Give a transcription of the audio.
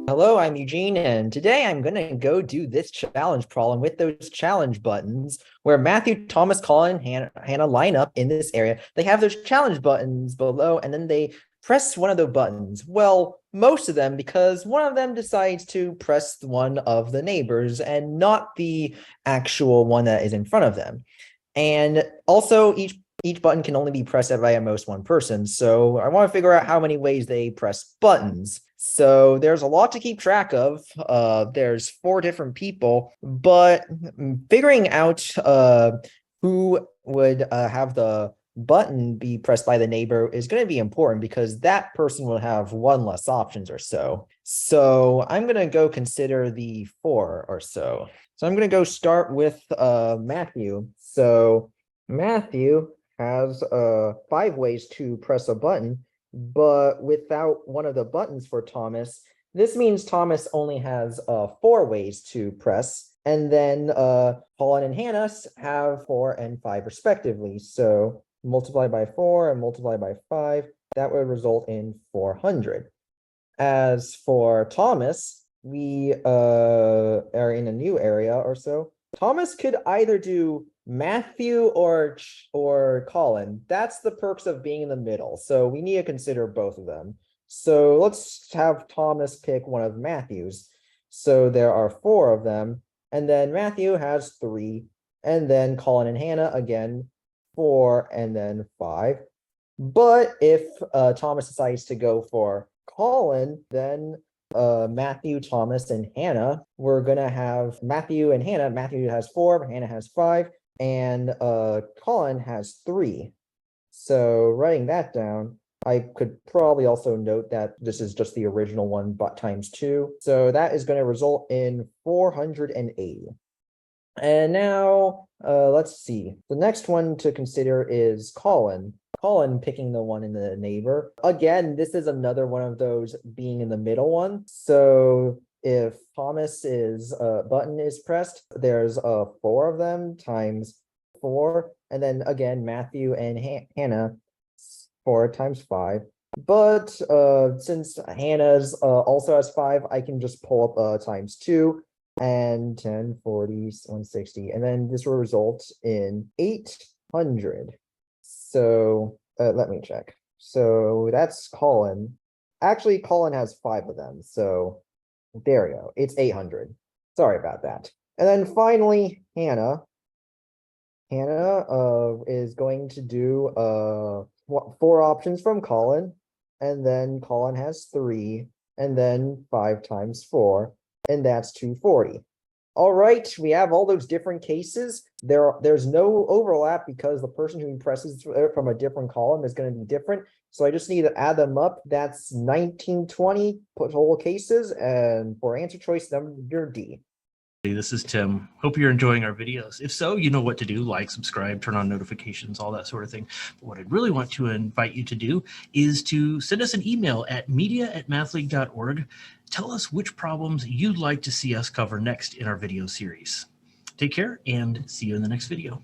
Hello, I'm Eugene, and today I'm going to go do this challenge problem with those challenge buttons where Matthew, Thomas, Colin, Hannah line up in this area. They have those challenge buttons below, and then they press one of the buttons. Well, most of them, because one of them decides to press one of the neighbors and not the actual one that is in front of them. And also, each button can only be pressed by at most one person. So I want to figure out how many ways they press buttons. So there's a lot to keep track of. There's 4 different people, but figuring out who would have the button be pressed by the neighbor is going to be important because that person will have one less options or so. So I'm going to go consider the 4 or so. So I'm going to go start with Matthew. So Matthew has 5 ways to press a button, but without one of the buttons for Thomas. This means Thomas only has 4 ways to press, and then Colin and Hannah have 4 and 5 respectively. So multiply by 4 and multiply by 5, that would result in 400. As for Thomas, we are in a new area or so. Thomas could either do Matthew or Colin. That's the perks of being in the middle. So we need to consider both of them. So let's have Thomas pick one of Matthew's. So there are 4 of them. And then Matthew has 3. And then Colin and Hannah, again, 4 and then 5. But if Thomas decides to go for Colin, then Matthew, Thomas, and Hannah, we're going to have Matthew and Hannah. Matthew has 4, Hannah has 5, and Colin has 3. So writing that down, I could probably also note that this is just the original one, but times 2. So that is going to result in 480. And now, let's see. The next one to consider is Colin. Colin picking the one in the neighbor. Again, this is another one of those being in the middle one. So if Thomas's button is pressed, there's 4 of them times 4. And then again, Matthew and Hannah, 4 times 5. But since Hannah's also has 5, I can just pull up times 2. And 10, 40, 160. And then this will result in 800. So let me check. So that's Colin. Actually, Colin has 5 of them. So there we go. It's 800. Sorry about that. And then finally, Hannah. Hannah is going to do 4 options from Colin. And then Colin has 3. And then 5 times 4. And that's 240. All right, we have all those different cases. There's no overlap because the person who presses from a different column is going to be different. So I just need to add them up. That's 1920 total cases, and for answer choice number D. This is Tim. Hope you're enjoying our videos. If so, you know what to do. Like, subscribe, turn on notifications, all that sort of thing. But what I'd really want to invite you to do is to send us an email at media@mathleague.org. Tell us which problems you'd like to see us cover next in our video series. Take care and see you in the next video.